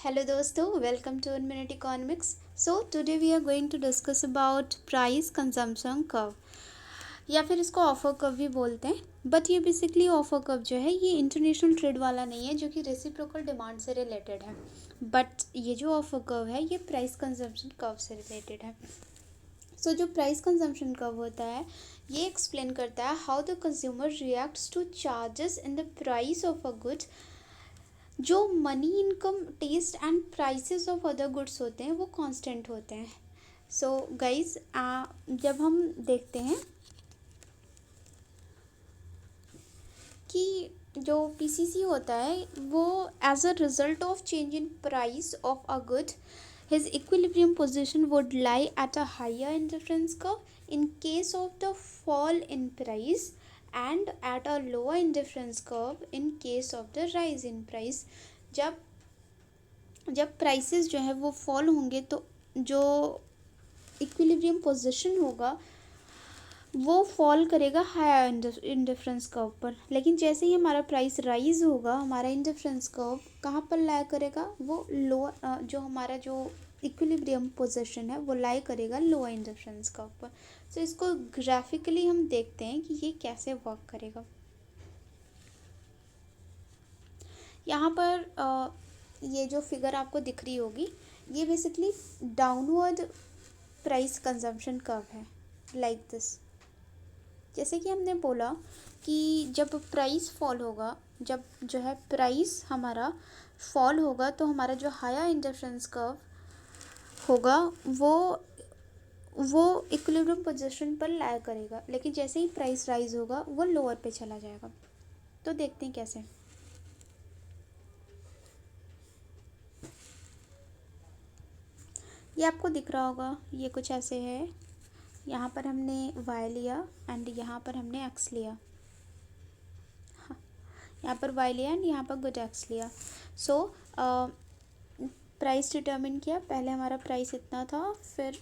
Hello दोस्तों, welcome to 1 minute economics. So today we are going to discuss about price consumption curve, या फिर इसको offer curve भी बोलते हैं। बट ये बेसिकली ऑफर कर्व जो है ये इंटरनेशनल ट्रेड वाला नहीं है, जो कि रेसिप्रोकल डिमांड से रिलेटेड है। बट ये जो ऑफर कर्व है ये प्राइस कंजम्पशन कर्व से रिलेटेड है। सो जो प्राइस कंजम्पशन कर्व होता है ये एक्सप्लेन करता है how the consumer reacts to changes in the price of a goods. जो money, income, taste and prices of other goods होते हैं वो कांस्टेंट होते हैं। सो गाइज, जब हम देखते हैं कि जो पीसीसी होता है वो as a result of change in price of a good, his equilibrium position would lie at a higher indifference curve in case of the fall in price and at a lower indifference curve in case of the rise in price। जब जब prices जो है वो fall होंगे तो जो equilibrium position होगा वो फॉल करेगा हायर इंडिफरेंस कर्व पर। लेकिन जैसे ही हमारा प्राइस राइज होगा हमारा इंडिफरेंस कर्व कहाँ पर लाई करेगा, वो लोअर, जो हमारा जो इक्विलिब्रियम पोजीशन है वो लाई करेगा लोअर इंडिफरेंस कर्व पर। तो इसको ग्राफिकली हम देखते हैं कि ये कैसे वर्क करेगा। यहाँ पर ये जो फिगर आपको दिख रही होगी ये basically downward price consumption curve है, लाइक दिस। जैसे कि हमने बोला कि जब प्राइस फॉल होगा, जब जो है प्राइस हमारा फॉल होगा तो हमारा जो हायर इंडिफरेंस कर्व होगा वो इक्विलिब्रियम पोजीशन पर लाई करेगा। लेकिन जैसे ही प्राइस राइज होगा वो लोअर पे चला जाएगा। तो देखते हैं कैसे। ये आपको दिख रहा होगा, ये कुछ ऐसे है। यहाँ पर हमने y लिया एंड यहाँ पर हमने x लिया। हाँ, यहाँ पर y लिया एंड यहाँ पर गुड x लिया। सो प्राइस डिटर्मिन किया। पहले हमारा प्राइस इतना था, फिर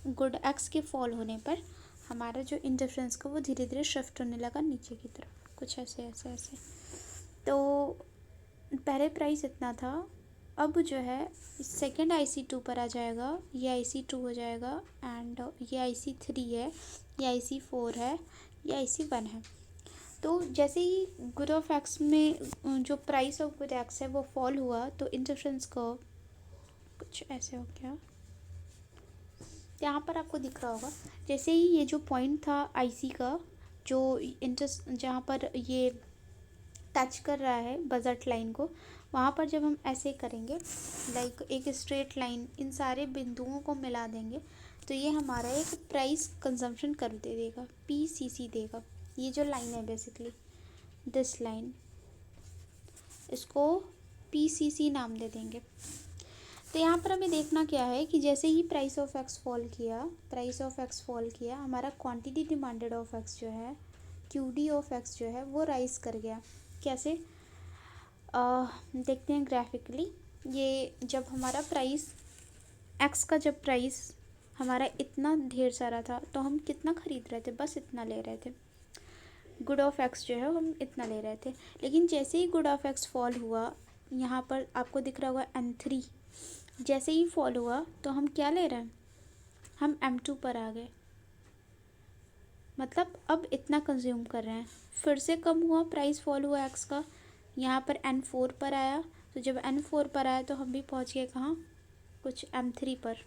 गुड x के फॉल होने पर हमारा जो इंडिफरेंस का वो धीरे धीरे शिफ्ट होने लगा नीचे की तरफ, कुछ ऐसे ऐसे ऐसे। तो पहले प्राइस इतना था, अब जो है सेकेंड IC2 पर आ जाएगा, ये IC2 हो जाएगा एंड ये IC3 है, ये IC4 है, ये IC1 है। तो जैसे ही गुड ऑफ एक्स में जो प्राइस ऑफ गुड एक्स है वो फॉल हुआ तो इंटरफेरेंस कर्व कुछ ऐसे हो गया। यहाँ पर आपको दिख रहा होगा जैसे ही ये जो पॉइंट था IC का, जो जहाँ पर ये टच कर रहा है बजट लाइन को, वहाँ पर जब हम ऐसे करेंगे लाइक एक स्ट्रेट लाइन इन सारे बिंदुओं को मिला देंगे तो ये हमारा एक प्राइस कंजम्पशन कर दे देगा, PCC देगा। ये जो लाइन है बेसिकली दिस लाइन, इसको PCC नाम दे देंगे। तो यहाँ पर हमें देखना क्या है कि जैसे ही प्राइस ऑफ एक्स फॉल किया, हमारा क्वांटिटी डिमांडेड ऑफ एक्स जो है, QD ऑफ एक्स जो है वो राइज कर गया। कैसे देखते हैं ग्राफिकली। ये जब हमारा प्राइस एक्स का जब प्राइस हमारा इतना ढेर सारा था तो हम कितना ख़रीद रहे थे, बस इतना ले रहे थे। गुड ऑफ एक्स जो है हम इतना ले रहे थे। लेकिन जैसे ही गुड ऑफ एक्स फॉल हुआ, यहाँ पर आपको दिख रहा होगा M3, जैसे ही फॉल हुआ तो हम क्या ले रहे हैं, हम M2 पर आ गए। मतलब अब इतना कंज्यूम कर रहे हैं। फिर से कम हुआ, प्राइस फॉल हुआ एक्स का, यहाँ पर N4 पर आया। तो जब N4 पर आया तो हम भी पहुँच गए कहाँ, कुछ M3 पर।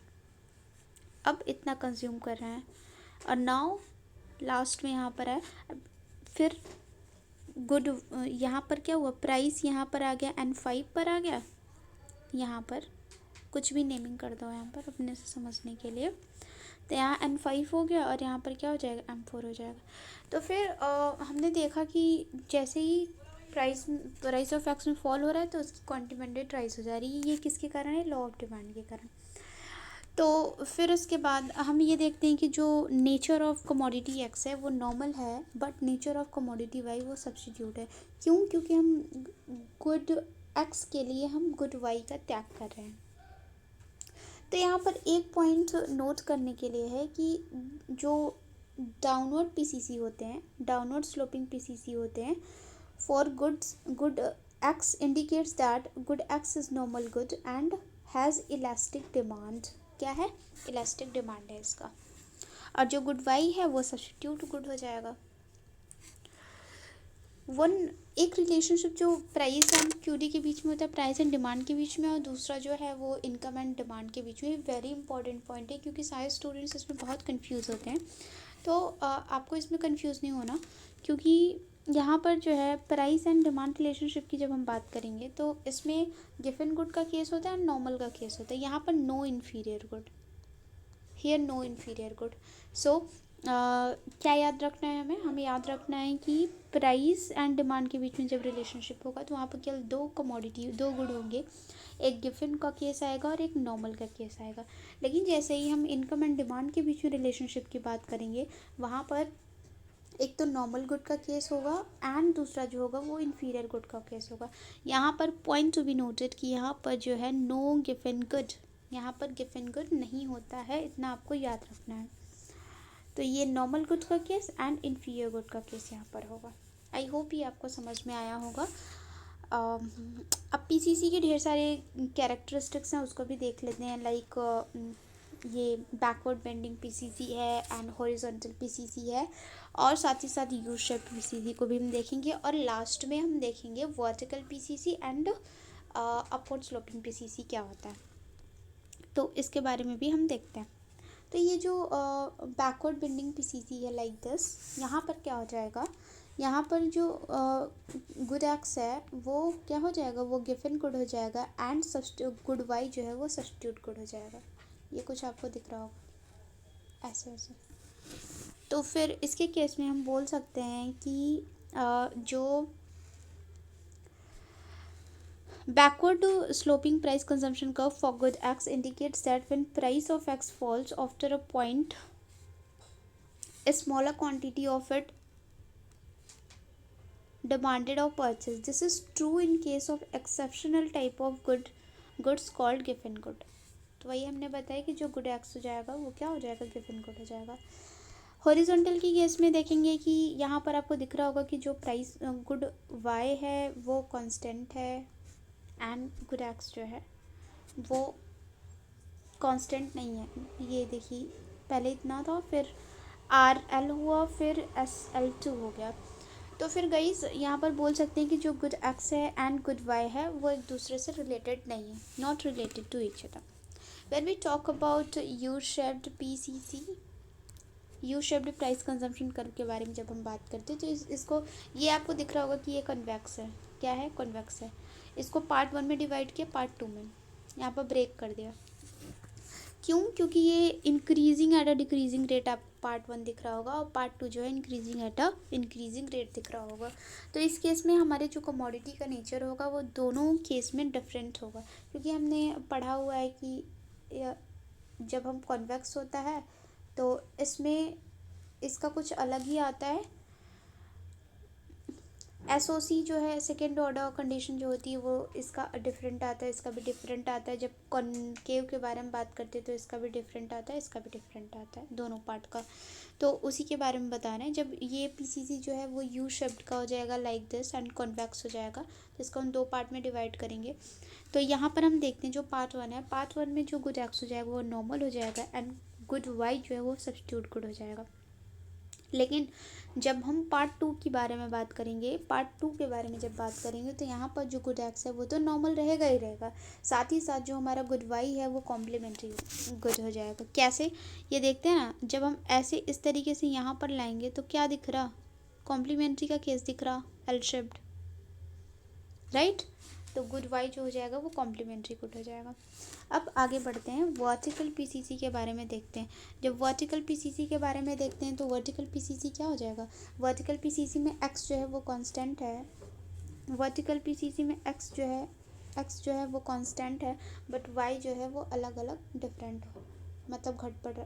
अब इतना कंज्यूम कर रहे हैं और नाउ लास्ट में यहाँ पर आया। फिर गुड, यहाँ पर क्या हुआ, प्राइस यहाँ पर आ गया, N5 पर आ गया। यहाँ पर कुछ भी नेमिंग कर दो यहाँ पर अपने से समझने के लिए। तो यहाँ N5 हो गया और यहाँ पर क्या हो जाएगा, M4 हो जाएगा। तो फिर हमने देखा कि जैसे ही प्राइस ऑफ एक्स में फॉल हो रहा है तो उसकी क्वांटिटी डिमांडेड राइज हो जा रही है। ये किसके कारण है, लॉ ऑफ डिमांड के कारण। तो फिर उसके बाद हम ये देखते हैं कि जो नेचर ऑफ कमोडिटी एक्स है वो नॉर्मल है, but nature of commodity Y वो सब्स्टिट्यूट है। क्यों, क्योंकि हम गुड एक्स के लिए हम गुड वाई का त्याग कर रहे हैं। तो यहाँ पर एक पॉइंट नोट करने के लिए है कि जो डाउनवर्ड PCC होते हैं, डाउनवर्ड स्लोपिंग PCC होते हैं for good X indicates that good X is normal good and has elastic demand. क्या है? इलास्टिक डिमांड है इसका. और जो गुड वाई है वो सब्स्टिट्यूट गुड हो जाएगा. वन एक रिलेशनशिप जो प्राइस एंड क्यूडी के बीच में होता है, प्राइस एंड डिमांड के बीच में, और दूसरा जो है वो इनकम एंड डिमांड के बीच में. वेरी इंपॉर्टेंट पॉइंट है क्योंकि सारे स्टूडेंट्स इसमें बहुत कंफ्यूज होते हैं. तो आपको इसमें कंफ्यूज नहीं होना, क्योंकि यहाँ पर जो है प्राइस एंड डिमांड रिलेशनशिप की जब हम बात करेंगे तो इसमें गिवन गुड का केस होता है, नॉर्मल का केस होता है. यहाँ पर no inferior good, here no inferior good. So क्या याद रखना है हमें याद रखना है कि प्राइस एंड डिमांड के बीच में जब रिलेशनशिप होगा तो वहाँ पर केवल दो कमोडिटी, दो गुड होंगे. एक गिवन का केस आएगा और एक नॉर्मल का केस आएगा. लेकिन जैसे ही हम इनकम एंड डिमांड के बीच में रिलेशनशिप की बात करेंगे, वहाँ पर एक तो नॉर्मल गुड का केस होगा एंड दूसरा जो होगा वो इन्फीरियर गुड का केस होगा. यहाँ पर पॉइंट टू बी नोटेड कि यहाँ पर जो है नो गिवन गुड, यहाँ पर गिवन गुड नहीं होता है, इतना आपको याद रखना है. तो ये नॉर्मल गुड का केस एंड इन्फीरियर गुड का केस यहाँ पर होगा. आई होप ये आपको समझ में आया होगा. अब पीसीसी के ढेर सारे कैरेक्टरिस्टिक्स हैं, उसको भी देख लेते हैं. लाइक ये बैकवर्ड बेंडिंग पीसीसी है एंड हॉरिजॉन्टल पीसीसी है, और साथ ही साथ यू शेप्ड पीसीसी को भी हम देखेंगे, और लास्ट में हम देखेंगे vertical PCC and upward sloping PCC क्या होता है. तो इसके बारे में भी हम देखते हैं. तो ये जो बैकवर्ड बेंडिंग पीसीसी है लाइक दिस, यहाँ पर क्या हो जाएगा, यहाँ पर जो गुड एक्स है वो क्या हो जाएगा, वो गिवन गुड हो जाएगा एंड गुड वाई जो है वो सब्स्टिट्यूट गुड हो जाएगा. ये कुछ आपको दिख रहा होगा ऐसे ऐसे. तो फिर इसके केस में हम बोल सकते हैं कि जो backward sloping price consumption curve for good X indicates that when price of X falls after a point, a smaller quantity of it demanded or purchased. This is true in case of exceptional type of goods called given good. तो वही हमने बताया कि जो good x हो जाएगा वो क्या हो जाएगा, गिवन गुड हो जाएगा. हॉरिजॉन्टल की केस में देखेंगे कि यहाँ पर आपको दिख रहा होगा कि जो प्राइस गुड वाई है वो कांस्टेंट है एंड गुड एक्स जो है वो कांस्टेंट नहीं है. ये देखिए पहले इतना था, फिर आर एल हुआ, फिर एस एल 2 हो गया. तो फिर गाइस यहाँ पर बोल सकते हैं कि जो गुड एक्स है एंड गुड वाई है वो एक दूसरे से रिलेटेड नहीं है, not related to each other. When we talk about U shaped PCC, U shaped price consumption curve के बारे में जब हम बात करते हैं तो इसको ये आपको दिख रहा होगा कि ये कन्वेक्स है. क्या है? कन्वेक्स है. इसको पार्ट 1 में डिवाइड किया, पार्ट 2 में यहाँ पर ब्रेक कर दिया. क्यों? क्योंकि ये increasing at a decreasing rate आप पार्ट 1 दिख रहा होगा और पार्ट 2 जो है increasing at a increasing rate दिख रहा होगा. तो इस केस में हमारे जो कमोडिटी का नेचर होगा वो दोनों केस में डिफरेंट होगा, क्योंकि हमने पढ़ा हुआ है कि जब हम कॉन्वेक्स होता है तो इसमें इसका कुछ अलग ही आता है. एसओसी जो है सेकेंड ऑर्डर कंडीशन जो होती है वो इसका डिफरेंट आता है, इसका भी डिफरेंट आता है. जब कॉनकेव के बारे में बात करते हैं तो इसका भी डिफरेंट आता है, इसका भी डिफरेंट आता है, दोनों पार्ट का. तो उसी के बारे में बता रहे हैं. जब ये पीसीसी जो है वो यू शेप्ड का हो जाएगा लाइक दिस एंड कॉन्वेक्स हो जाएगा, तो इसको हम 2 पार्ट में डिवाइड करेंगे. तो यहाँ पर हम देखते हैं जो पार्ट 1 है, पार्ट 1 में जो गुड एक्स हो जाएगा वो नॉर्मल हो जाएगा एंड गुड वाई जो है वो सब्स्टिट्यूट गुड हो जाएगा. लेकिन जब हम पार्ट 2 के बारे में बात करेंगे, पार्ट 2 के बारे में जब बात करेंगे तो यहाँ पर जो गुड एक्स है वो तो नॉर्मल रहेगा ही रहेगा, साथ ही साथ जो हमारा गुड वाई है वो कॉम्प्लीमेंट्री गुड हो जाएगा. कैसे? ये देखते हैं ना, जब हम ऐसे इस तरीके से यहाँ पर लाएंगे तो क्या दिख रहा, कॉम्प्लीमेंट्री का केस दिख रहा, एल शेप्ड, राइट. तो गुड वाई जो हो जाएगा वो कॉम्प्लीमेंट्री गुड हो जाएगा. अब आगे बढ़ते हैं, वर्टिकल पीसीसी के बारे में देखते हैं. जब वर्टिकल पीसीसी के बारे में देखते हैं तो वर्टिकल पीसीसी क्या हो जाएगा, वर्टिकल पीसीसी में एक्स जो है वो कांस्टेंट है, वर्टिकल पीसीसी में एक्स जो है वो कांस्टेंट है, बट वाई जो है वो अलग अलग डिफरेंट हो, मतलब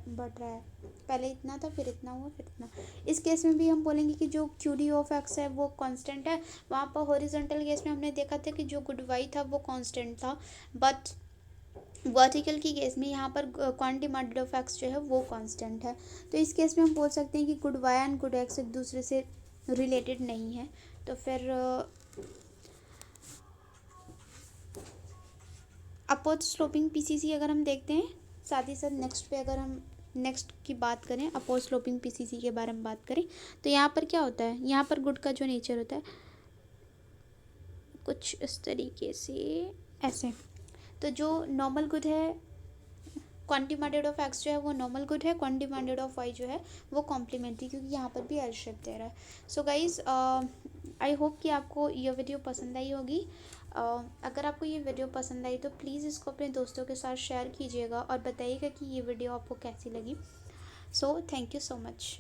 बढ़ रहा है. पहले इतना था, फिर इतना हुआ, फिर इतना. इस केस में भी हम बोलेंगे कि जो क्यू डी ऑफ एक्स है वो कांस्टेंट है. वहाँ पर हॉरिजॉन्टल केस में हमने देखा था कि जो गुड वाई था वो कांस्टेंट था, बट वर्टिकल की केस में यहाँ पर क्वांटिटी डिमांडेड ऑफ एक्स जो है वो कांस्टेंट है. तो इस केस में हम बोल सकते हैं कि good Y and good X एक दूसरे से रिलेटेड नहीं है. तो फिर अपोज स्लोपिंग पीसीसी अगर हम देखते हैं, साथ ही साथ नेक्स्ट पे अगर हम नेक्स्ट की बात करें, अपोज स्लोपिंग पीसीसी के बारे में बात करें, तो यहाँ पर क्या होता है, यहाँ पर गुड का जो नेचर होता है कुछ इस तरीके से, ऐसे। तो जो नॉर्मल गुड है, क्वांटिमाइडेड ऑफ एक्स जो है वो नॉर्मल गुड है, क्वांटिमाइडेड ऑफ वाई जो है वो कॉम्प्लीमेंट्री, क्योंकि यहाँ पर भी एल शेप दे रहा है। सो गाइज आई होप कि आपको ये वीडियो पसंद आई होगी। अगर आपको ये वीडियो पसंद आई तो प्लीज़ इसको अपने दोस्तों के साथ शेयर कीजिएगा और बताइएगा कि ये वीडियो आपको कैसी लगी। So thank you so much.